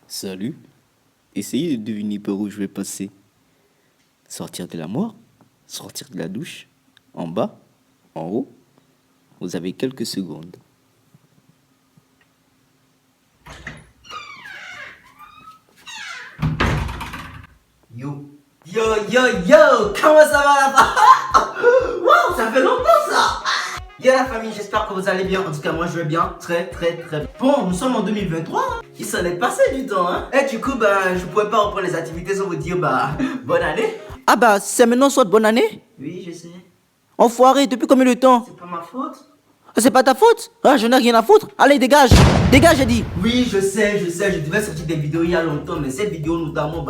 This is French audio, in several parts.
Salut, essayez de deviner par où je vais passer. Sortir de la mort, sortir de la douche, en bas, en haut. Vous avez quelques secondes. Yo, yo, comment ça va là-bas? Waouh, ça fait longtemps ça! Yo la famille, j'espère que vous allez bien. En tout cas, moi je vais bien, très bien. Bon, nous sommes en 2023, il s'en est passé du temps, hein. Et du coup, je pouvais pas reprendre les activités sans vous dire, bonne année. Ah bah, c'est maintenant soit de bonne année. Oui, je sais, Enfoiré, depuis combien de temps? c'est pas ma faute. C'est pas ta faute. Ah, je n'ai rien à foutre. Allez, dégage. Dégage, j'ai dit. Oui, je sais, je devais sortir des vidéos il y a longtemps, mais cette vidéo notamment,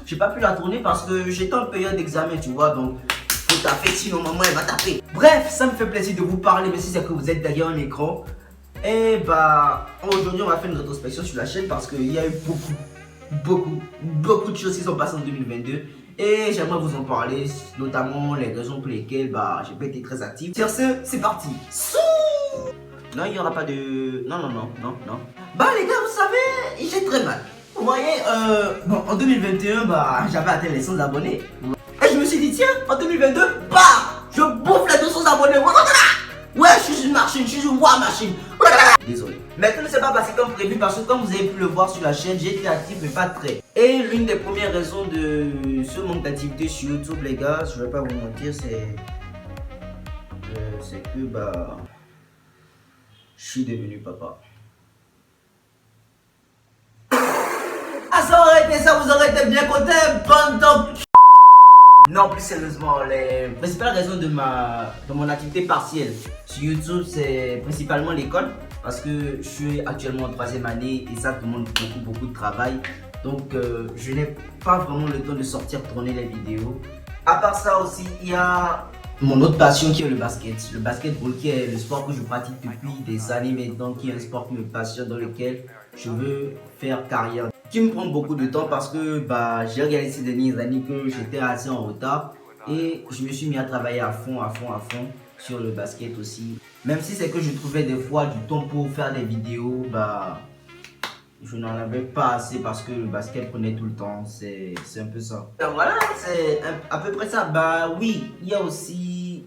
j'ai pas pu la tourner parce que j'étais en période d'examen, tu vois, donc faut taper, sinon maman elle va taper. Bref, ça me fait plaisir de vous parler, mais si c'est que vous êtes derrière un écran. Et aujourd'hui on va faire une rétrospection sur la chaîne parce qu'il y a eu beaucoup de choses qui sont passées en 2022. Et j'aimerais vous en parler, notamment les raisons pour lesquelles j'ai pas été très actif. Sur ce, c'est parti. Non, il n'y aura pas de... Non. Les gars, vous savez, j'ai très mal. Vous voyez, en 2021, j'avais atteint les 100 abonnés. Et je me suis dit, tiens, en 2022, je bouffe les 200 abonnés. Ouais, je suis une machine, je suis une war machine. Désolé. Mais tout ne s'est pas passé comme prévu parce que comme vous avez pu le voir sur la chaîne, j'ai été actif mais pas très. Et l'une des premières raisons de ce manque d'activité sur YouTube, les gars, je vais pas vous mentir, c'est que je suis devenu papa. Ah, ça aurait été ça, vous aurez été bien content, bande de... Non, plus sérieusement, les principales raisons de mon activité partielle sur YouTube, c'est principalement l'école. Parce que je suis actuellement en 3e année et ça demande beaucoup de travail. Donc, je n'ai pas vraiment le temps de sortir tourner les vidéos. À part ça aussi, il y a mon autre passion qui est le basket. Le basketball qui est le sport que je pratique depuis des années maintenant, qui est un sport qui me passionne, dans lequel je veux faire carrière. Qui me prend beaucoup de temps parce que j'ai réalisé ces dernières années que j'étais assez en retard. Et je me suis mis à travailler à fond sur le basket aussi. Même si c'est que je trouvais des fois du temps pour faire des vidéos, je n'en avais pas assez parce que le basket prenait tout le temps, c'est un peu ça. Donc voilà, c'est à peu près ça. Oui, il y a aussi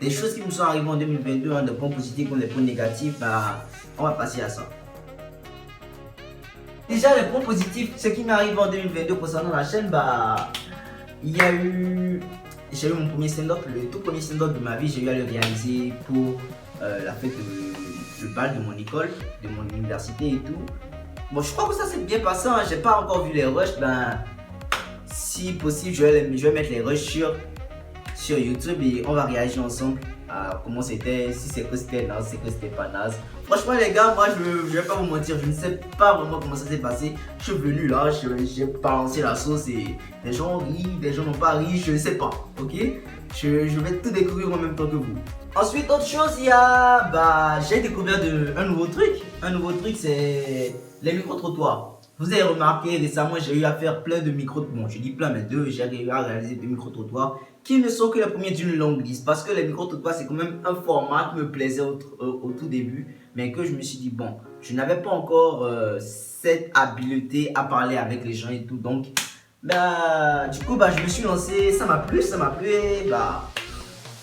des choses qui me sont arrivées en 2022, des points positifs comme des points négatifs, on va passer à ça. Déjà les points positifs, ce qui m'est arrivé en 2022 concernant la chaîne, j'ai eu mon premier stand-up, le tout premier stand-up de ma vie, j'ai eu à le réaliser pour la fête le bal de mon école, de mon université et tout. Bon, je crois que ça s'est bien passé, hein. J'ai pas encore vu les rushs, si possible, je vais mettre les rushs sur YouTube et on va réagir ensemble à comment c'était, si c'est que c'était naze, si c'est que c'était pas naze. Franchement les gars, moi je vais pas vous mentir, je ne sais pas vraiment comment ça s'est passé. Je suis venu là, j'ai balancé la sauce et des gens rient, des gens n'ont pas ri, je ne sais pas, ok. Je vais tout découvrir en même temps que vous. Ensuite, autre chose, j'ai découvert un nouveau truc. Un nouveau truc, c'est les micro-trottoirs. Vous avez remarqué récemment, j'ai eu à faire plein de bon je dis plein mais deux, j'ai eu à réaliser des micro-trottoirs qui ne sont que les premiers d'une longue liste. Parce que les micro-trottoirs, c'est quand même un format qui me plaisait au tout début, mais que je me suis dit, bon, je n'avais pas encore cette habileté à parler avec les gens et tout. Donc, du coup, je me suis lancé, ça m'a plu et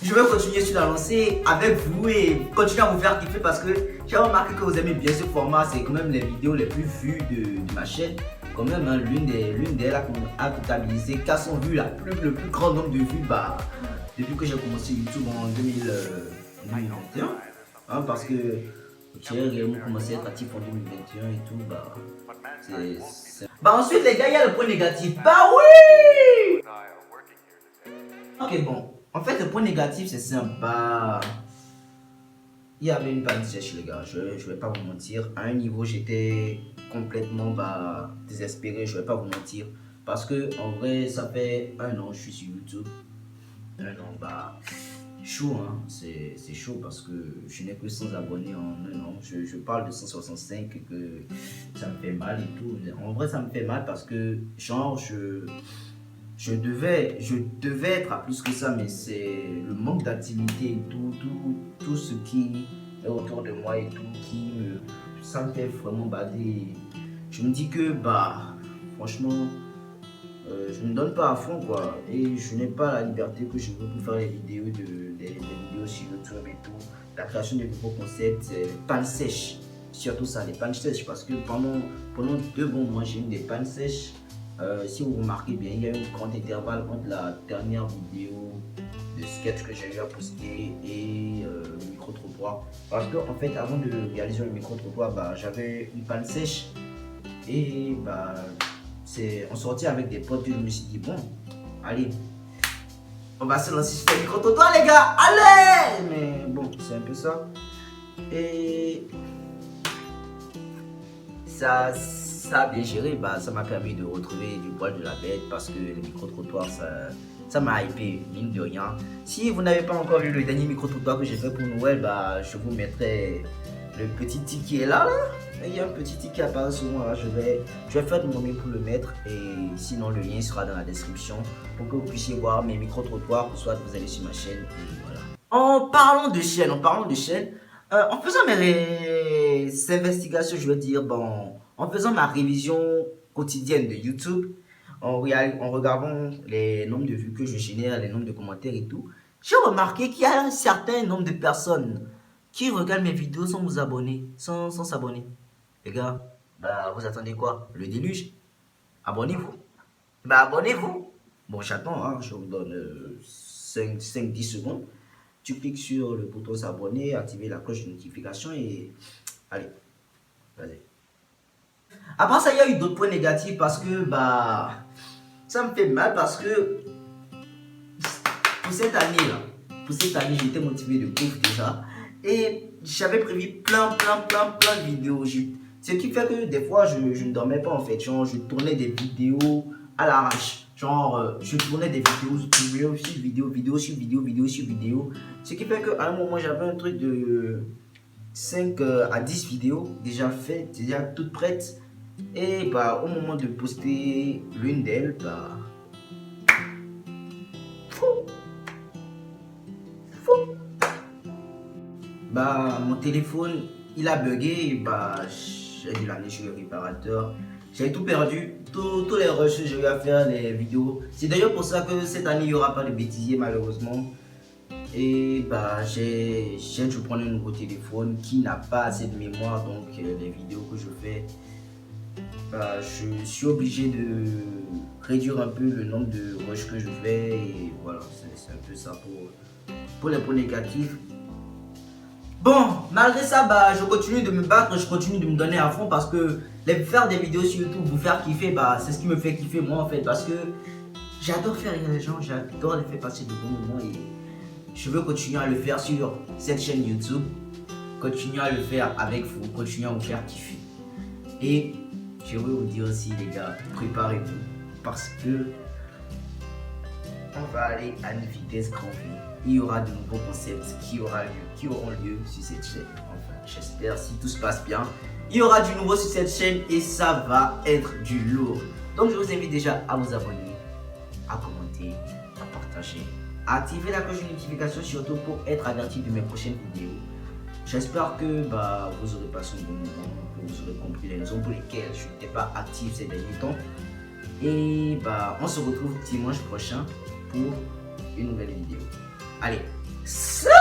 je vais continuer sur la lancée avec vous et continuer à vous faire kiffer parce que j'ai remarqué que vous aimez bien ce format. C'est quand même les vidéos les plus vues de ma chaîne. Quand même, hein, l'une d'elles a comptabilisé 400 vues, le plus grand nombre de vues depuis que j'ai commencé YouTube en 2021. Hein, parce que j'ai réellement commencé à être actif en 2021 et tout. Ensuite, les gars, il y a le point négatif. Oui! Ok, bon. En fait, le point négatif, c'est simple. Il y avait une panne sèche, les gars. Je vais pas vous mentir. À un niveau, j'étais complètement désespéré. Je vais pas vous mentir. Parce que, en vrai, ça fait 1 an que je suis sur YouTube. 1 an, chaud, hein. C'est chaud parce que je n'ai que 100 abonnés en 1 an. Je parle de 165 que ça me fait mal et tout. En vrai, ça me fait mal parce que, genre, je devais être à plus que ça, mais c'est le manque d'activité et tout ce qui est autour de moi et tout ça me fait vraiment je me dis que bah franchement je ne donne pas à fond quoi, et je n'ai pas la liberté que je veux pour faire les vidéos des vidéos sur YouTube et tout, la création de nouveaux concepts, les pannes sèches, surtout ça, les pannes sèches, parce que pendant 2 bons mois j'ai eu des pannes sèches. Si vous remarquez bien, il y a eu un grand intervalle entre la dernière vidéo de sketch que j'ai eu à poster et le micro-trottoir. Parce que en fait, avant de réaliser le micro-trottoir, bah, j'avais une panne sèche. Et bah, on sortit avec des potes et je me suis dit, bon, allez, on va se lancer sur le micro-trottoir les gars, allez. Mais bon, c'est un peu ça. Et ça a bien géré, bah, ça m'a permis de retrouver du poil de la bête parce que le micro-trottoir, ça m'a hypé, mine de rien. Si vous n'avez pas encore vu le dernier micro-trottoir que j'ai fait pour Noël, bah, je vous mettrai le petit ticket là. Il y a un petit ticket qui apparaît souvent là, je vais faire de mon mieux pour le mettre, et sinon le lien sera dans la description pour que vous puissiez voir mes micro-trottoirs, soit vous allez sur ma chaîne et voilà. En parlant de chaîne, en faisant mes investigations, je veux dire, bon, en faisant ma révision quotidienne de YouTube, en regardant les nombres de vues que je génère, les nombres de commentaires et tout, j'ai remarqué qu'il y a un certain nombre de personnes qui regardent mes vidéos sans vous abonner, sans s'abonner. Les gars, bah vous attendez quoi? Le déluge? Abonnez-vous. Bah abonnez-vous. Bon, j'attends, hein, je vous donne 5-10 secondes. Tu cliques sur le bouton s'abonner, activer la cloche de notification et allez, vas-y. Après ça, il y a eu d'autres points négatifs parce que bah ça me fait mal parce que pour cette année, j'étais motivé de ouf déjà et j'avais prévu plein de vidéos. Ce qui fait que des fois je ne dormais pas en fait, genre je tournais des vidéos à l'arrache. Genre, je tournais des vidéos sur vidéo. Ce qui fait qu'à un moment, j'avais un truc de 5 à 10 vidéos déjà faites, déjà toutes prêtes. Et bah, au moment de poster l'une d'elles, bah... Bah, mon téléphone, il a bugué. Bah, j'ai dû l'amener chez le réparateur. J'ai tout perdu, tous les rushs que j'ai eu à faire, les vidéos. C'est d'ailleurs pour ça que cette année, il n'y aura pas de bêtisier malheureusement. Et bah, j'ai dû prendre un nouveau téléphone qui n'a pas assez de mémoire. Donc, les vidéos que je fais, bah, je suis obligé de réduire un peu le nombre de rushs que je fais. Et voilà, c'est un peu ça pour les points négatifs. Bon, malgré ça, bah, je continue de me battre, je continue de me donner à fond parce que faire des vidéos sur YouTube, vous faire kiffer, bah, c'est ce qui me fait kiffer moi en fait. Parce que j'adore faire rire les gens, j'adore les faire passer de bons moments et je veux continuer à le faire sur cette chaîne YouTube. Continuer à le faire avec vous, continuer à vous faire kiffer. Et je veux vous dire aussi les gars, préparez-vous parce que on va aller à une vitesse grand V. Il y aura de nouveaux concepts qui auront lieu sur cette chaîne. Enfin, j'espère, si tout se passe bien, il y aura du nouveau sur cette chaîne et ça va être du lourd. Donc, je vous invite déjà à vous abonner, à commenter, à partager, à activer la cloche de notification surtout pour être averti de mes prochaines vidéos. J'espère que bah, vous aurez passé un bon moment, que vous aurez compris les raisons pour lesquelles je n'étais pas actif ces derniers temps. Et bah, on se retrouve dimanche prochain pour une nouvelle vidéo. Allez, salut!